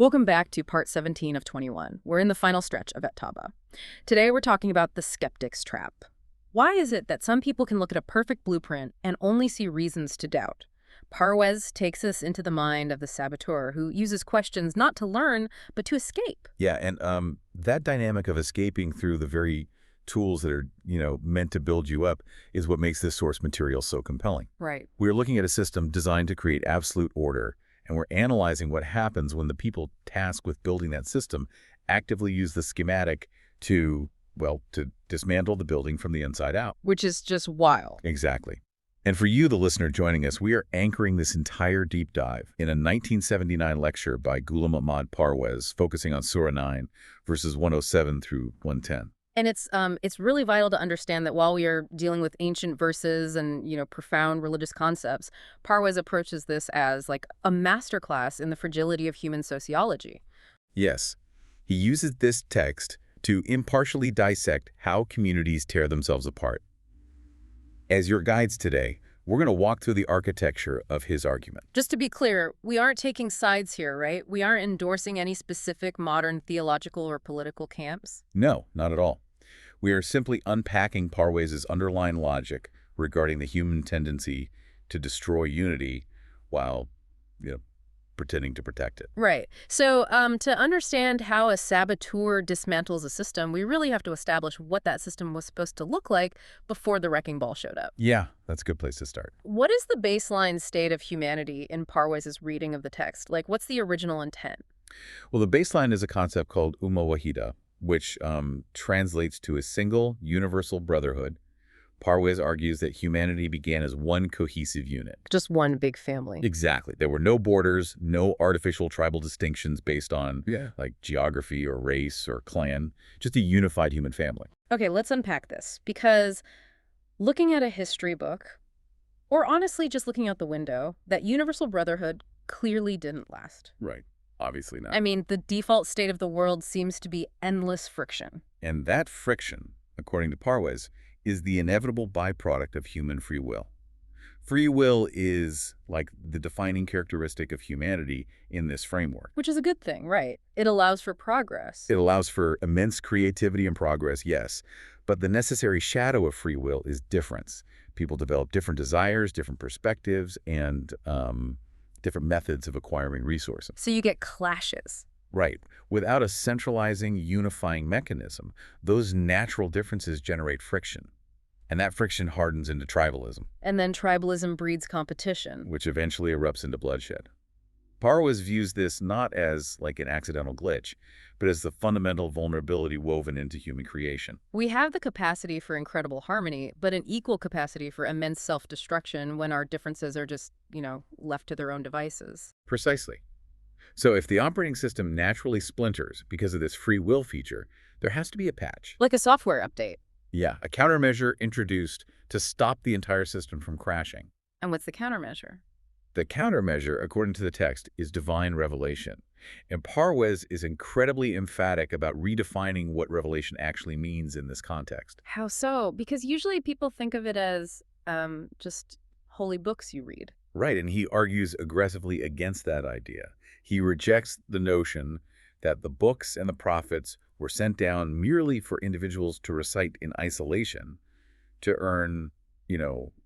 Welcome back to part 17 of 21. We're in the final stretch of At-Tawbah. Today we're talking about the skeptic's trap. Why is it that some people can look at a perfect blueprint and only see reasons to doubt? Parwez takes us into the mind of the saboteur who uses questions not to learn, but to escape. Yeah, and that dynamic of escaping through the very tools that are, meant to build you up is what makes this source material so compelling. Right. We're looking at a system designed to create absolute order, and we're analyzing what happens when the people tasked with building that system actively use the schematic to dismantle the building from the inside out. Which is just wild. Exactly. And for you, the listener joining us, we are anchoring this entire deep dive in a 1979 lecture by Ghulam Ahmad Parwez focusing on Surah 9, verses 107 through 110. And it's really vital to understand that while we are dealing with ancient verses and, profound religious concepts, Parwez approaches this as like a masterclass in the fragility of human sociology. Yes, he uses this text to impartially dissect how communities tear themselves apart. As your guides today, we're going to walk through the architecture of his argument. Just to be clear, we aren't taking sides here, right? We aren't endorsing any specific modern theological or political camps. No, not at all. We are simply unpacking Parwez's underlying logic regarding the human tendency to destroy unity while, pretending to protect it. Right. So to understand how a saboteur dismantles a system, we really have to establish what that system was supposed to look like before the wrecking ball showed up. Yeah, that's a good place to start. What is the baseline state of humanity in Parwez's reading of the text? Like, what's the original intent? Well, the baseline is a concept called Ummah Wahidah, which translates to a single, universal brotherhood. Parwez argues that humanity began as one cohesive unit. Just one big family. Exactly. There were no borders, no artificial tribal distinctions based on geography or race or clan, just a unified human family. Okay, let's unpack this, because looking at a history book, or honestly just looking out the window, that universal brotherhood clearly didn't last. Right. Obviously not. I mean, the default state of the world seems to be endless friction. And that friction, according to Parwez, is the inevitable byproduct of human free will. Free will is like the defining characteristic of humanity in this framework. Which is a good thing, right? It allows for progress. It allows for immense creativity and progress, yes. But the necessary shadow of free will is difference. People develop different desires, different perspectives, and different methods of acquiring resources. So you get clashes. Right. Without a centralizing, unifying mechanism, those natural differences generate friction. And that friction hardens into tribalism. And then tribalism breeds competition. Which eventually erupts into bloodshed. Parwez views this not as like an accidental glitch, but as the fundamental vulnerability woven into human creation. We have the capacity for incredible harmony, but an equal capacity for immense self-destruction when our differences are just, left to their own devices. Precisely. So if the operating system naturally splinters because of this free will feature, there has to be a patch. Like a software update. Yeah, a countermeasure introduced to stop the entire system from crashing. And what's the countermeasure? The countermeasure, according to the text, is divine revelation. And Parwez is incredibly emphatic about redefining what revelation actually means in this context. How so? Because usually people think of it as just holy books you read. Right, and he argues aggressively against that idea. He rejects the notion that the books and the prophets were sent down merely for individuals to recite in isolation to earn,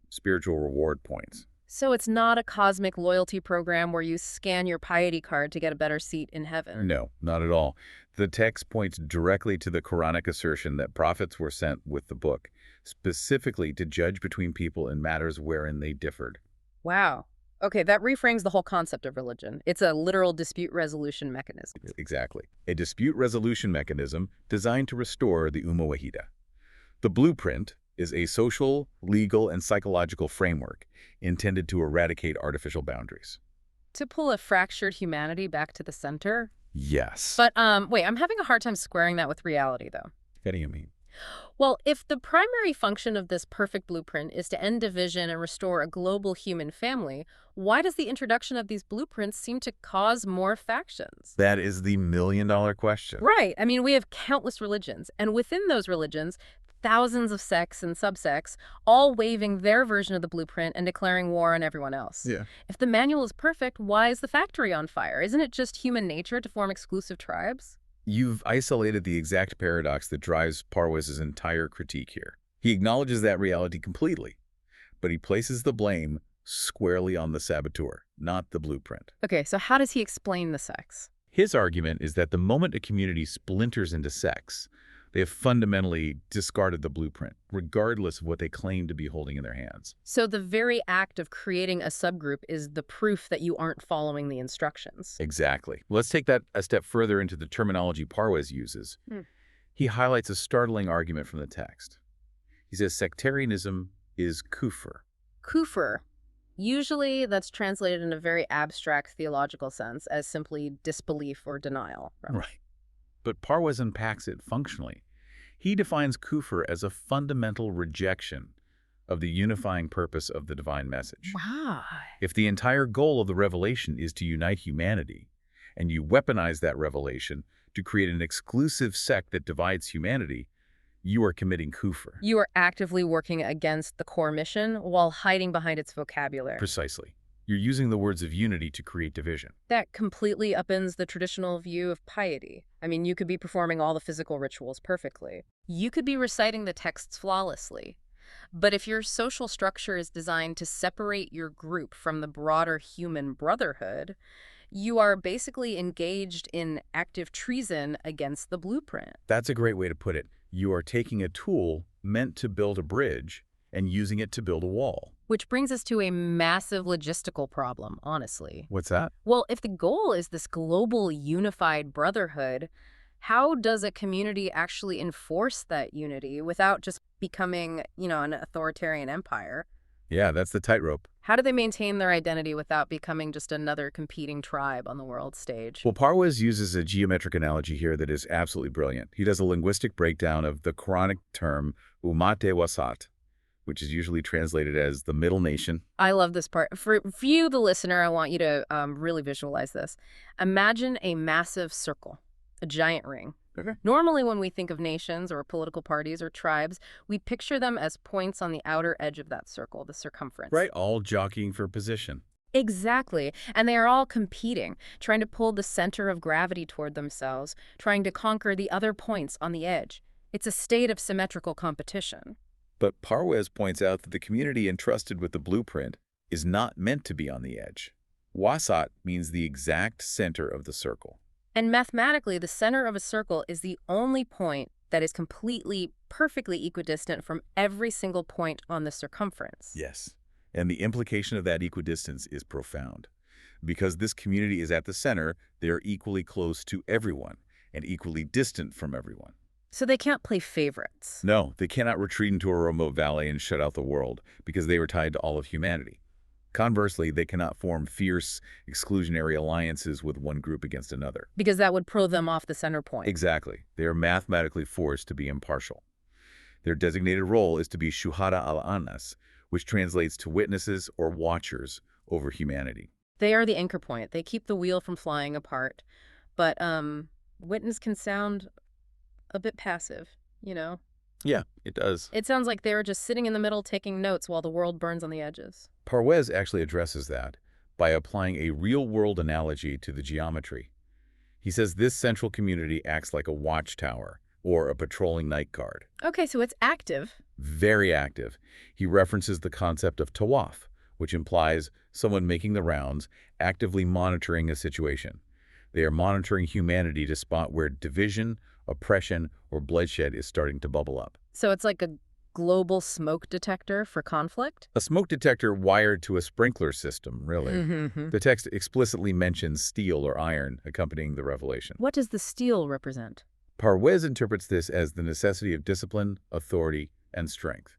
spiritual reward points. So it's not a cosmic loyalty program where you scan your piety card to get a better seat in heaven? No, not at all. The text points directly to the Quranic assertion that prophets were sent with the book, specifically to judge between people in matters wherein they differed. Wow. Okay, that reframes the whole concept of religion. It's a literal dispute resolution mechanism. Exactly. A dispute resolution mechanism designed to restore the Ummah Wahidah. The blueprint is a social, legal, and psychological framework intended to eradicate artificial boundaries. To pull a fractured humanity back to the center? Yes. But wait, I'm having a hard time squaring that with reality, though. What do you mean? Well, if the primary function of this perfect blueprint is to end division and restore a global human family, why does the introduction of these blueprints seem to cause more factions? That is the million-dollar question. Right. I mean, we have countless religions, and within those religions, thousands of sects and subsects, all waving their version of the blueprint and declaring war on everyone else. Yeah. If the manual is perfect, why is the factory on fire? Isn't it just human nature to form exclusive tribes? You've isolated the exact paradox that drives Parwez's entire critique here. He acknowledges that reality completely, but he places the blame squarely on the saboteur, not the blueprint. Okay, so how does he explain the sects? His argument is that the moment a community splinters into sects, they have fundamentally discarded the blueprint, regardless of what they claim to be holding in their hands. So the very act of creating a subgroup is the proof that you aren't following the instructions. Exactly. Let's take that a step further into the terminology Parwez uses. He highlights a startling argument from the text. He says sectarianism is kufr. Kufr. Usually that's translated in a very abstract theological sense as simply disbelief or denial. Right. But Parwez unpacks it functionally. He defines kufr as a fundamental rejection of the unifying purpose of the divine message. Wow. If the entire goal of the revelation is to unite humanity, and you weaponize that revelation to create an exclusive sect that divides humanity, you are committing kufr. You are actively working against the core mission while hiding behind its vocabulary. Precisely. You're using the words of unity to create division. That completely upends the traditional view of piety. I mean, you could be performing all the physical rituals perfectly. You could be reciting the texts flawlessly. But if your social structure is designed to separate your group from the broader human brotherhood, you are basically engaged in active treason against the blueprint. That's a great way to put it. You are taking a tool meant to build a bridge and using it to build a wall. Which brings us to a massive logistical problem, honestly. What's that? Well, if the goal is this global unified brotherhood, how does a community actually enforce that unity without just becoming, an authoritarian empire? Yeah, that's the tightrope. How do they maintain their identity without becoming just another competing tribe on the world stage? Well, Parwez uses a geometric analogy here that is absolutely brilliant. He does a linguistic breakdown of the Quranic term Ummah wasat, which is usually translated as the middle nation. I love this part. For you, the listener, I want you to really visualize this. Imagine a massive circle, a giant ring. Okay. Normally, when we think of nations or political parties or tribes, we picture them as points on the outer edge of that circle, the circumference. Right, all jockeying for position. Exactly. And they are all competing, trying to pull the center of gravity toward themselves, trying to conquer the other points on the edge. It's a state of symmetrical competition. But Parwez points out that the community entrusted with the blueprint is not meant to be on the edge. Wasat means the exact center of the circle. And mathematically, the center of a circle is the only point that is completely, perfectly equidistant from every single point on the circumference. Yes. And the implication of that equidistance is profound. Because this community is at the center, they are equally close to everyone and equally distant from everyone. So they can't play favorites. No, they cannot retreat into a remote valley and shut out the world because they are tied to all of humanity. Conversely, they cannot form fierce, exclusionary alliances with one group against another. Because that would pull them off the center point. Exactly. They are mathematically forced to be impartial. Their designated role is to be shuhada al-anas, which translates to witnesses or watchers over humanity. They are the anchor point. They keep the wheel from flying apart. But witness can sound a bit passive, Yeah, it does. It sounds like they're just sitting in the middle taking notes while the world burns on the edges. Parwez actually addresses that by applying a real-world analogy to the geometry. He says this central community acts like a watchtower or a patrolling night guard. Okay, so it's active. Very active. He references the concept of tawaf, which implies someone making the rounds, actively monitoring a situation. They are monitoring humanity to spot where division, oppression, or bloodshed is starting to bubble up. So it's like a global smoke detector for conflict? A smoke detector wired to a sprinkler system, really. Mm-hmm. The text explicitly mentions steel or iron accompanying the revelation. What does the steel represent? Parwez interprets this as the necessity of discipline, authority, and strength.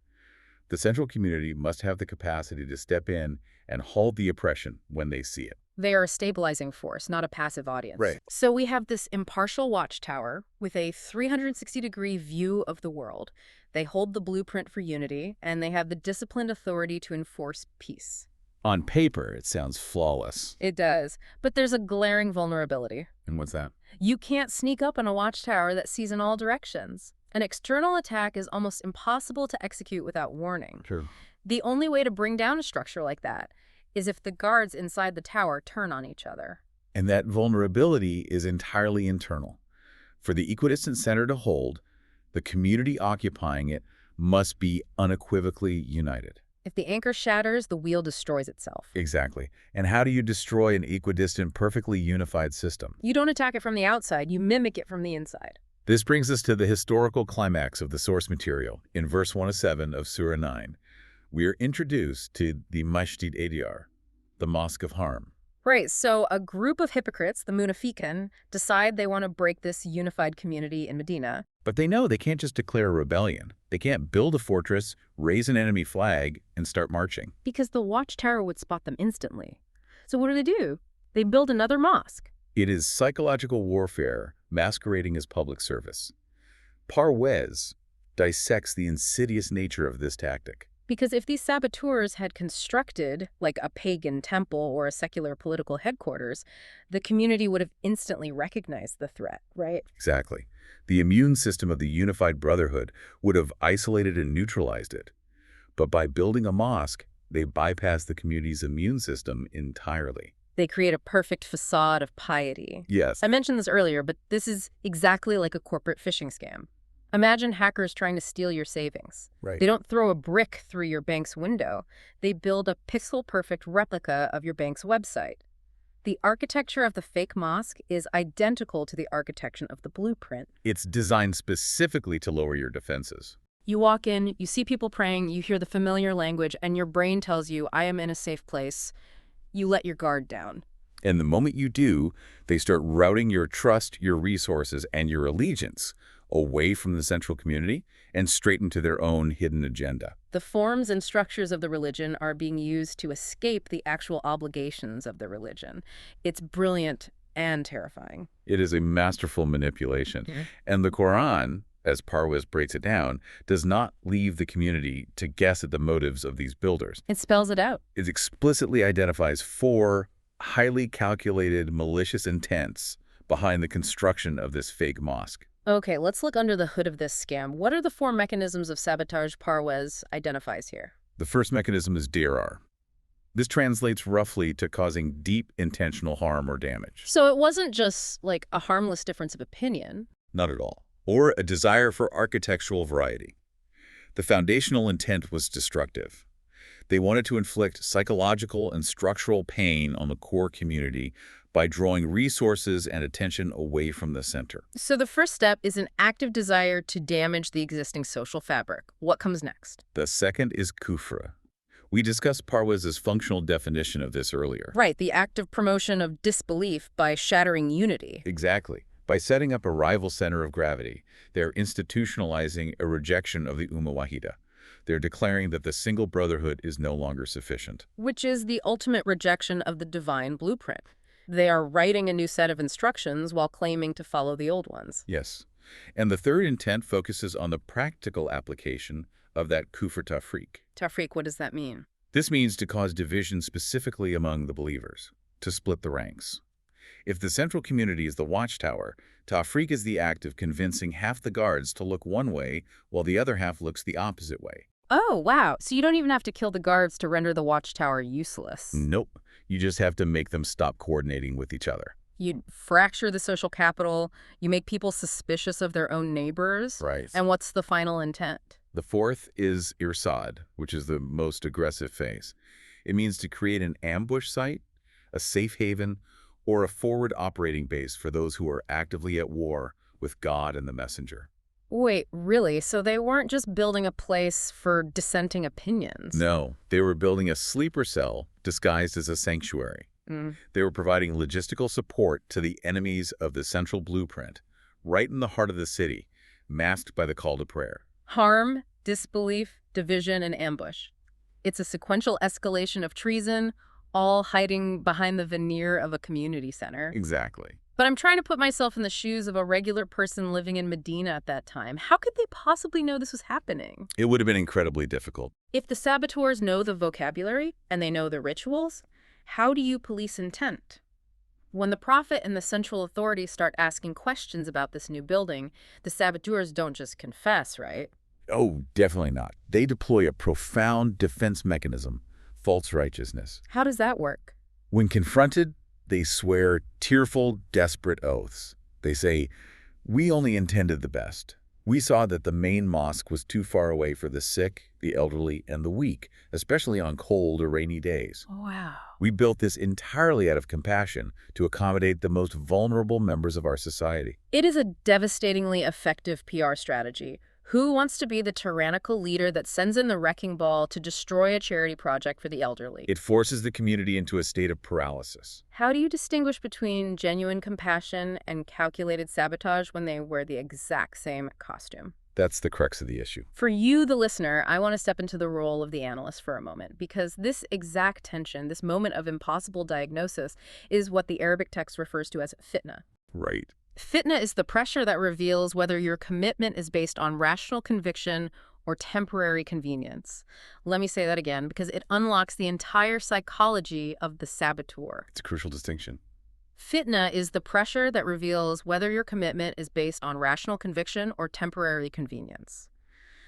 The central community must have the capacity to step in and halt the oppression when they see it. They are a stabilizing force, not a passive audience. Right. So we have this impartial watchtower with a 360-degree view of the world. They hold the blueprint for unity, and they have the disciplined authority to enforce peace. On paper, it sounds flawless. It does. But there's a glaring vulnerability. And what's that? You can't sneak up on a watchtower that sees in all directions. An external attack is almost impossible to execute without warning. True. The only way to bring down a structure like that is if the guards inside the tower turn on each other. And that vulnerability is entirely internal. For the equidistant center to hold, the community occupying it must be unequivocally united. If the anchor shatters, the wheel destroys itself. Exactly. And how do you destroy an equidistant, perfectly unified system? You don't attack it from the outside, you mimic it from the inside. This brings us to the historical climax of the source material. In verse 107 of Surah 9, we are introduced to the Masjid al-Dirar, the Mosque of Harm. Right, so a group of hypocrites, the Munafiqun, decide they want to break this unified community in Medina. But they know they can't just declare a rebellion. They can't build a fortress, raise an enemy flag, and start marching. Because the watchtower would spot them instantly. So what do? They build another mosque. It is psychological warfare masquerading as public service. Parwez dissects the insidious nature of this tactic. Because if these saboteurs had constructed, like a pagan temple or a secular political headquarters, the community would have instantly recognized the threat, right? Exactly. The immune system of the unified brotherhood would have isolated and neutralized it. But by building a mosque, they bypass the community's immune system entirely. They create a perfect facade of piety. Yes. I mentioned this earlier, but this is exactly like a corporate phishing scam. Imagine hackers trying to steal your savings. Right. They don't throw a brick through your bank's window. They build a pixel-perfect replica of your bank's website. The architecture of the fake mosque is identical to the architecture of the blueprint. It's designed specifically to lower your defenses. You walk in, you see people praying, you hear the familiar language, and your brain tells you, I am in a safe place. You let your guard down. And the moment you do, they start routing your trust, your resources, and your allegiance away from the central community and straight into their own hidden agenda. The forms and structures of the religion are being used to escape the actual obligations of the religion. It's brilliant and terrifying. It is a masterful manipulation. And the Quran, as Parwez breaks it down, does not leave the community to guess at the motives of these builders. It spells it out. It explicitly identifies 4 highly calculated malicious intents behind the construction of this fake mosque. Okay, let's look under the hood of this scam. What are the 4 mechanisms of sabotage Parwez identifies here? The first mechanism is Dirar. This translates roughly to causing deep intentional harm or damage. So it wasn't just like a harmless difference of opinion. Not at all. Or a desire for architectural variety. The foundational intent was destructive. They wanted to inflict psychological and structural pain on the core community by drawing resources and attention away from the center. So the first step is an active desire to damage the existing social fabric. What comes next? The second is kufra. We discussed Parwez's functional definition of this earlier. Right, the active promotion of disbelief by shattering unity. Exactly. By setting up a rival center of gravity, they're institutionalizing a rejection of the Ummah Wahidah. They're declaring that the single brotherhood is no longer sufficient. Which is the ultimate rejection of the divine blueprint. They are writing a new set of instructions while claiming to follow the old ones. Yes. And the third intent focuses on the practical application of that kufr Tafreeq. Tafreeq, what does that mean? This means to cause division specifically among the believers, to split the ranks. If the central community is the watchtower, Tafreeq is the act of convincing half the guards to look one way while the other half looks the opposite way. Oh, wow. So you don't even have to kill the guards to render the watchtower useless. Nope. You just have to make them stop coordinating with each other. You fracture the social capital. You make people suspicious of their own neighbors. Right. And what's the final intent? The fourth is Irsaad, which is the most aggressive phase. It means to create an ambush site, a safe haven, or a forward operating base for those who are actively at war with God and the messenger. Wait, really? So they weren't just building a place for dissenting opinions? No, they were building a sleeper cell disguised as a sanctuary. They were providing logistical support to the enemies of the central blueprint, right in the heart of the city, masked by the call to prayer. Harm, disbelief, division, and ambush. It's a sequential escalation of treason, all hiding behind the veneer of a community center. Exactly. But I'm trying to put myself in the shoes of a regular person living in Medina at that time. How could they possibly know this was happening? It would have been incredibly difficult. If the saboteurs know the vocabulary and they know the rituals, how do you police intent? When the Prophet and the central authorities start asking questions about this new building, the saboteurs don't just confess, right? Oh, definitely not. They deploy a profound defense mechanism, false righteousness. How does that work? When confronted, they swear tearful, desperate oaths. They say, "We only intended the best. We saw that the main mosque was too far away for the sick, the elderly, and the weak, especially on cold or rainy days. Wow. We built this entirely out of compassion to accommodate the most vulnerable members of our society." It is a devastatingly effective PR strategy. Who wants to be the tyrannical leader that sends in the wrecking ball to destroy a charity project for the elderly? It forces the community into a state of paralysis. How do you distinguish between genuine compassion and calculated sabotage when they wear the exact same costume? That's the crux of the issue. For you, the listener, I want to step into the role of the analyst for a moment, because this exact tension, this moment of impossible diagnosis, is what the Arabic text refers to as fitna. Right. Fitna is the pressure that reveals whether your commitment is based on rational conviction or temporary convenience. Let me say that again, because it unlocks the entire psychology of the saboteur. It's a crucial distinction. Fitna is the pressure that reveals whether your commitment is based on rational conviction or temporary convenience.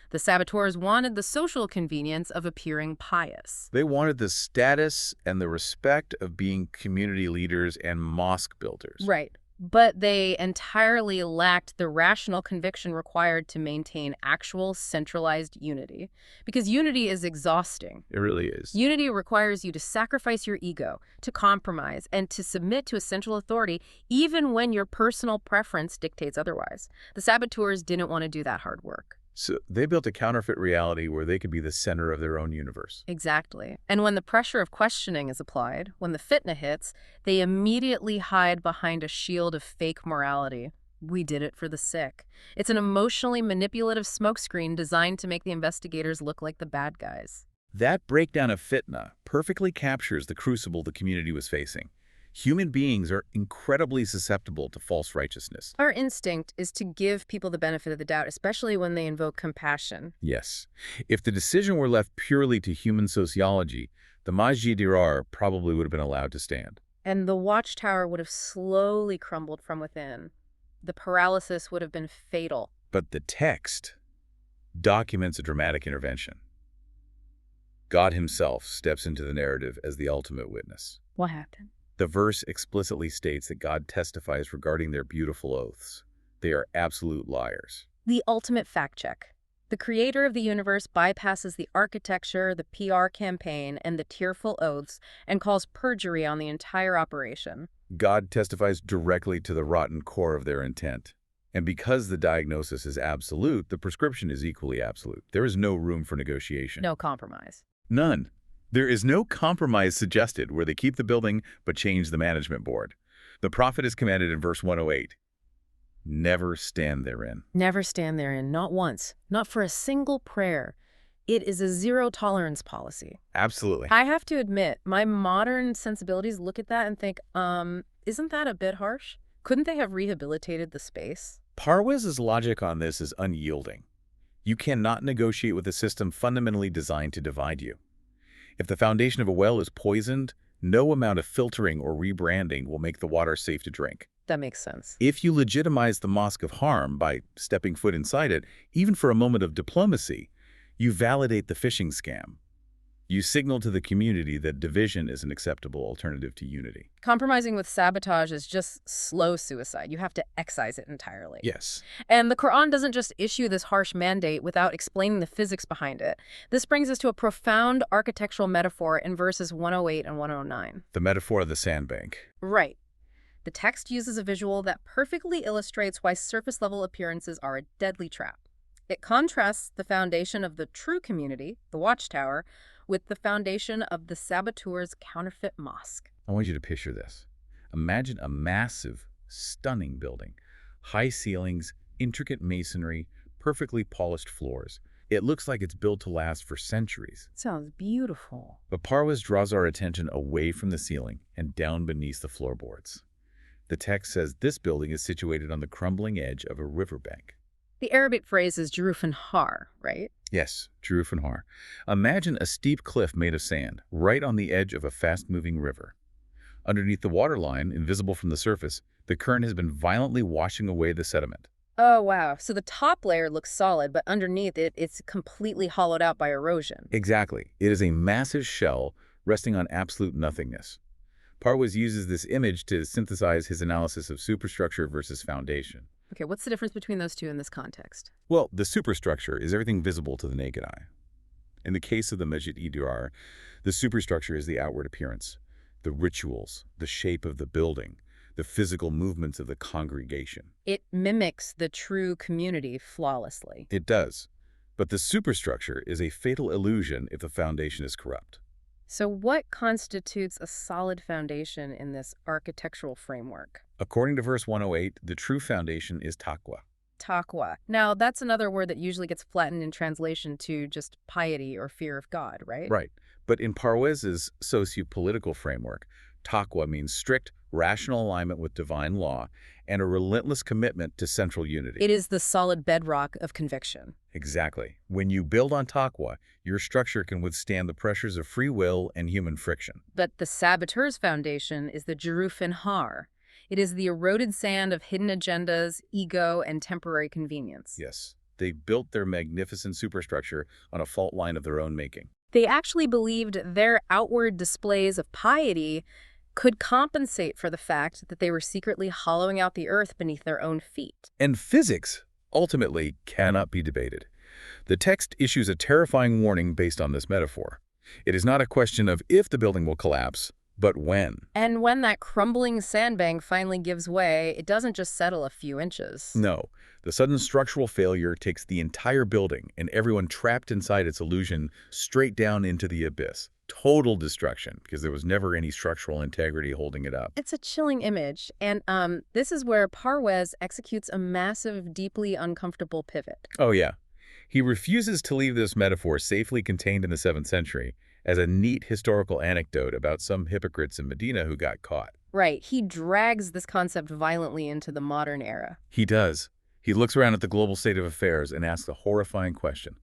The saboteurs wanted the social convenience of appearing pious. They wanted the status and the respect of being community leaders and mosque builders. Right. But they entirely lacked the rational conviction required to maintain actual centralized unity. Because unity is exhausting. It really is. Unity requires you to sacrifice your ego, to compromise, and to submit to a central authority even when your personal preference dictates otherwise. The saboteurs didn't want to do that hard work. So they built a counterfeit reality where they could be the center of their own universe. Exactly. And when the pressure of questioning is applied, when the fitna hits, they immediately hide behind a shield of fake morality. We did it for the sick. It's an emotionally manipulative smokescreen designed to make the investigators look like the bad guys. That breakdown of fitna perfectly captures the crucible the community was facing. Human beings are incredibly susceptible to false righteousness. Our instinct is to give people the benefit of the doubt, especially when they invoke compassion. Yes. If the decision were left purely to human sociology, the Masjid probably would have been allowed to stand. And the watchtower would have slowly crumbled from within. The paralysis would have been fatal. But the text documents a dramatic intervention. God himself steps into the narrative as the ultimate witness. What happened? The verse explicitly states that God testifies regarding their beautiful oaths. They are absolute liars. The ultimate fact check. The creator of the universe bypasses the architecture, the PR campaign, and the tearful oaths and calls perjury on the entire operation. God testifies directly to the rotten core of their intent. And because the diagnosis is absolute, the prescription is equally absolute. There is no room for negotiation. No compromise. None. There is no compromise suggested where they keep the building but change the management board. The Prophet is commanded in verse 108, "Never stand therein." Never stand therein, not once, not for a single prayer. It is a zero-tolerance policy. Absolutely. I have to admit, my modern sensibilities look at that and think, isn't that a bit harsh? Couldn't they have rehabilitated the space? Parwez's logic on this is unyielding. You cannot negotiate with a system fundamentally designed to divide you. If the foundation of a well is poisoned, no amount of filtering or rebranding will make the water safe to drink. That makes sense. If you legitimize the mosque of harm by stepping foot inside it, even for a moment of diplomacy, you validate the phishing scam. You signal to the community that division is an acceptable alternative to unity. Compromising with sabotage is just slow suicide. You have to excise it entirely. Yes. And the Quran doesn't just issue this harsh mandate without explaining the physics behind it. This brings us to a profound architectural metaphor in verses 108 and 109. The metaphor of the sandbank. Right. The text uses a visual that perfectly illustrates why surface-level appearances are a deadly trap. It contrasts the foundation of the true community, the watchtower, with the foundation of the saboteur's counterfeit mosque. I want you to picture this. Imagine a massive, stunning building. High ceilings, intricate masonry, perfectly polished floors. It looks like it's built to last for centuries. Sounds beautiful. But Parwez draws our attention away from the ceiling and down beneath the floorboards. The text says this building is situated on the crumbling edge of a riverbank. The Arabic phrase is Juruf Har, right? Yes, Juruf Har. Imagine a steep cliff made of sand, right on the edge of a fast-moving river. Underneath the waterline, invisible from the surface, the current has been violently washing away the sediment. Oh, wow. So the top layer looks solid, but underneath it, it's completely hollowed out by erosion. Exactly. It is a massive shell resting on absolute nothingness. Parwez uses this image to synthesize his analysis of superstructure versus foundation. Okay, what's the difference between those two in this context? Well, the superstructure is everything visible to the naked eye. In the case of the Masjid al-Dirar, the superstructure is the outward appearance, the rituals, the shape of the building, the physical movements of the congregation. It mimics the true community flawlessly. It does. But the superstructure is a fatal illusion if the foundation is corrupt. So what constitutes a solid foundation in this architectural framework? According to verse 108, the true foundation is taqwa. Taqwa. Now, that's another word that usually gets flattened in translation to just piety or fear of God, right? Right. But in Parwez's socio-political framework, taqwa means strict, rational alignment with divine law and a relentless commitment to central unity. It is the solid bedrock of conviction. Exactly. When you build on taqwa, your structure can withstand the pressures of free will and human friction. But the saboteur's foundation is the Juruf and Har. It is the eroded sand of hidden agendas, ego, and temporary convenience. Yes. They built their magnificent superstructure on a fault line of their own making. They actually believed their outward displays of piety could compensate for the fact that they were secretly hollowing out the earth beneath their own feet. And physics, ultimately, cannot be debated. The text issues a terrifying warning based on this metaphor. It is not a question of if the building will collapse, but when. And when that crumbling sandbank finally gives way, it doesn't just settle a few inches. No, the sudden structural failure takes the entire building and everyone trapped inside its illusion straight down into the abyss. Total destruction, because there was never any structural integrity holding it up. It's a chilling image, and this is where Parwez executes a massive, deeply uncomfortable pivot. Oh yeah. He refuses to leave this metaphor safely contained in the 7th century as a neat historical anecdote about some hypocrites in Medina who got caught. Right, he drags this concept violently into the modern era. He does. He looks around at the global state of affairs and asks a horrifying question.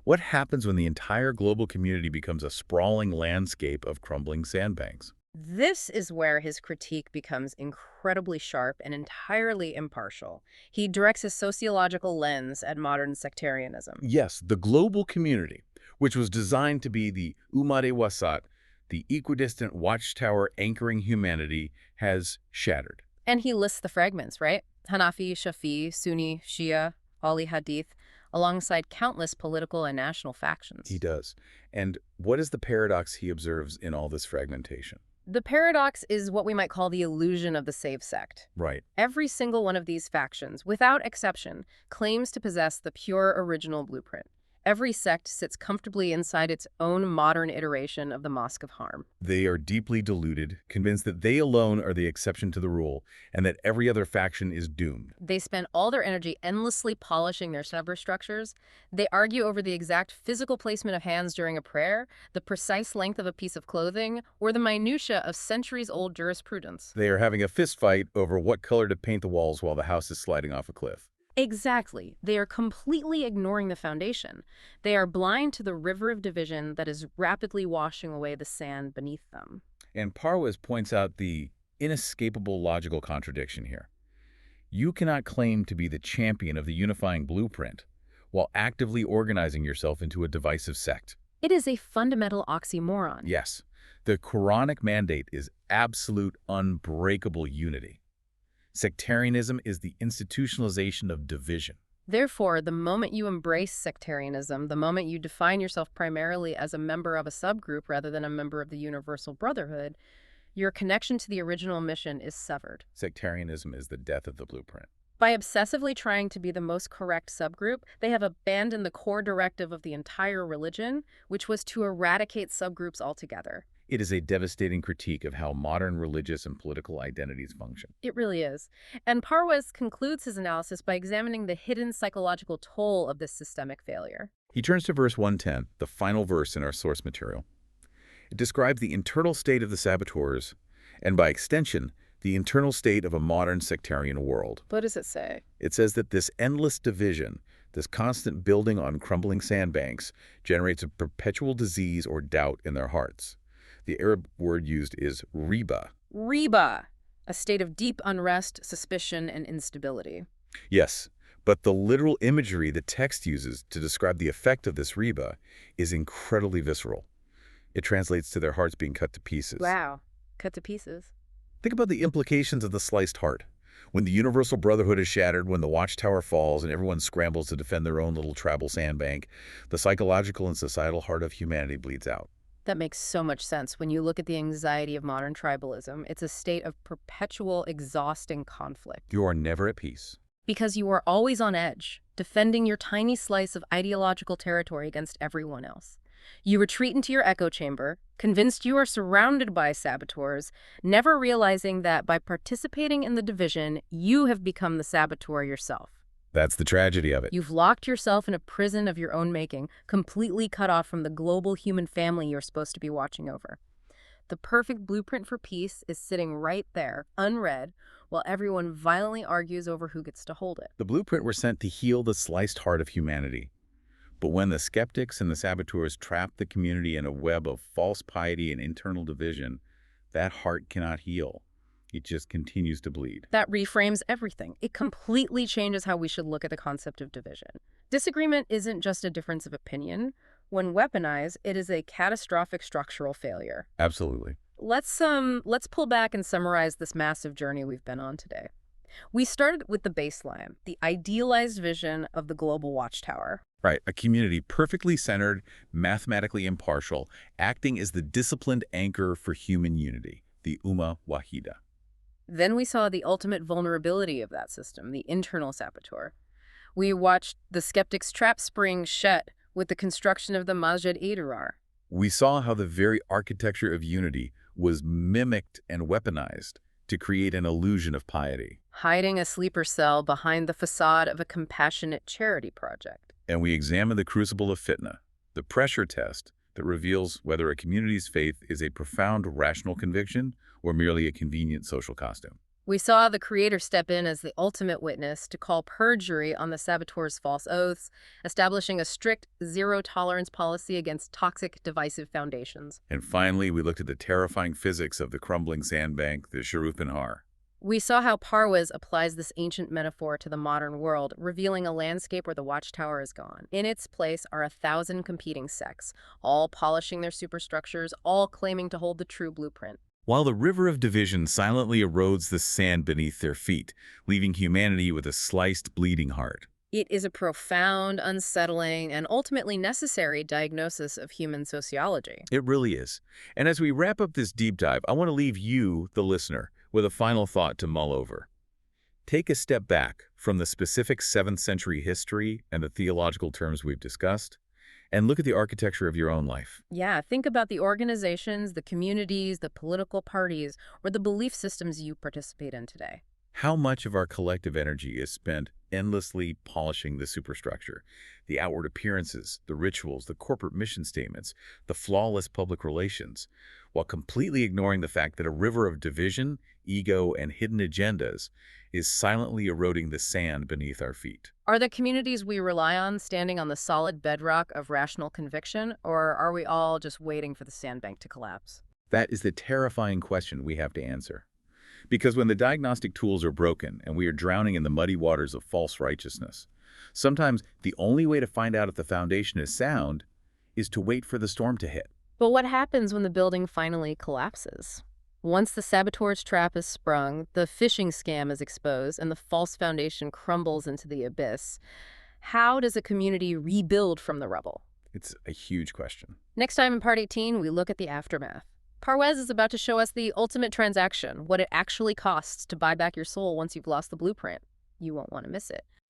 What happens when the entire global community becomes a sprawling landscape of crumbling sandbanks? This is where his critique becomes incredibly sharp and entirely impartial. He directs his sociological lens at modern sectarianism. Yes, the global community, which was designed to be the Ummah Wasat, the equidistant watchtower anchoring humanity, has shattered. And he lists the fragments, right? Hanafi, Shafi, Sunni, Shia, Ali Hadith, alongside countless political and national factions. He does. And what is the paradox he observes in all this fragmentation? The paradox is what we might call the illusion of the saved sect. Right. Every single one of these factions, without exception, claims to possess the pure original blueprint. Every sect sits comfortably inside its own modern iteration of the Mosque of Harm. They are deeply deluded, convinced that they alone are the exception to the rule, and that every other faction is doomed. They spend all their energy endlessly polishing their substructures. They argue over the exact physical placement of hands during a prayer, the precise length of a piece of clothing, or the minutiae of centuries-old jurisprudence. They are having a fist fight over what color to paint the walls while the house is sliding off a cliff. Exactly. They are completely ignoring the foundation. They are blind to the river of division that is rapidly washing away the sand beneath them. And Parwez points out the inescapable logical contradiction here. You cannot claim to be the champion of the unifying blueprint while actively organizing yourself into a divisive sect. It is a fundamental oxymoron. Yes, the Quranic mandate is absolute, unbreakable unity. Sectarianism is the institutionalization of division. Therefore, the moment you embrace sectarianism, the moment you define yourself primarily as a member of a subgroup rather than a member of the universal brotherhood, your connection to the original mission is severed. Sectarianism is the death of the blueprint. By obsessively trying to be the most correct subgroup, they have abandoned the core directive of the entire religion, which was to eradicate subgroups altogether. It is a devastating critique of how modern religious and political identities function. It really is. And Parwez concludes his analysis by examining the hidden psychological toll of this systemic failure. He turns to verse 110, the final verse in our source material. It describes the internal state of the saboteurs, and by extension, the internal state of a modern sectarian world. What does it say? It says that this endless division, this constant building on crumbling sandbanks, generates a perpetual disease or doubt in their hearts. The Arab word used is riba, Riba, a state of deep unrest, suspicion, and instability. Yes, but the literal imagery the text uses to describe the effect of this riba is incredibly visceral. It translates to their hearts being cut to pieces. Wow. Cut to pieces. Think about the implications of the sliced heart. When the universal brotherhood is shattered, when the watchtower falls and everyone scrambles to defend their own little tribal sandbank, the psychological and societal heart of humanity bleeds out. That makes so much sense. When you look at the anxiety of modern tribalism, it's a state of perpetual, exhausting conflict. You are never at peace. Because you are always on edge, defending your tiny slice of ideological territory against everyone else. You retreat into your echo chamber, convinced you are surrounded by saboteurs, never realizing that by participating in the division, you have become the saboteur yourself. That's the tragedy of it. You've locked yourself in a prison of your own making, completely cut off from the global human family you're supposed to be watching over. The perfect blueprint for peace is sitting right there, unread, while everyone violently argues over who gets to hold it. The blueprint were sent to heal the sliced heart of humanity. But when the skeptics and the saboteurs trap the community in a web of false piety and internal division, that heart cannot heal. It just continues to bleed. That reframes everything. It completely changes how we should look at the concept of division. Disagreement isn't just a difference of opinion. When weaponized, it is a catastrophic structural failure. Absolutely. Let's pull back and summarize this massive journey we've been on today. We started with the baseline, the idealized vision of the global watchtower. Right, a community perfectly centered, mathematically impartial, acting as the disciplined anchor for human unity, the Ummah Wahidah. Then we saw the ultimate vulnerability of that system, the internal saboteur. We watched the skeptics' trap spring shut with the construction of the Masjid al-Dirar. We saw how the very architecture of unity was mimicked and weaponized to create an illusion of piety. Hiding a sleeper cell behind the facade of a compassionate charity project. And we examined the crucible of fitna, the pressure test that reveals whether a community's faith is a profound rational conviction or merely a convenient social costume. We saw the Creator step in as the ultimate witness to call perjury on the saboteur's false oaths, establishing a strict zero-tolerance policy against toxic, divisive foundations. And finally, we looked at the terrifying physics of the crumbling sandbank, the Sharuf Har. We saw how Parwez applies this ancient metaphor to the modern world, revealing a landscape where the watchtower is gone. In its place are 1,000 competing sects, all polishing their superstructures, all claiming to hold the true blueprint. While the river of division silently erodes the sand beneath their feet, leaving humanity with a sliced, bleeding heart. It is a profound, unsettling, and ultimately necessary diagnosis of human sociology. It really is. And as we wrap up this deep dive, I want to leave you, the listener, with a final thought to mull over. Take a step back from the specific 7th century history and the theological terms we've discussed, and look at the architecture of your own life. Yeah, think about the organizations, the communities, the political parties, or the belief systems you participate in today. How much of our collective energy is spent endlessly polishing the superstructure, the outward appearances, the rituals, the corporate mission statements, the flawless public relations, while completely ignoring the fact that a river of division, ego, and hidden agendas is silently eroding the sand beneath our feet? Are the communities we rely on standing on the solid bedrock of rational conviction, or are we all just waiting for the sandbank to collapse? That is the terrifying question we have to answer. Because when the diagnostic tools are broken and we are drowning in the muddy waters of false righteousness, sometimes the only way to find out if the foundation is sound is to wait for the storm to hit. But what happens when the building finally collapses? Once the saboteur's trap is sprung, the phishing scam is exposed, and the false foundation crumbles into the abyss, how does a community rebuild from the rubble? It's a huge question. Next time in Part 18, we look at the aftermath. Parwez is about to show us the ultimate transaction, what it actually costs to buy back your soul once you've lost the blueprint. You won't want to miss it.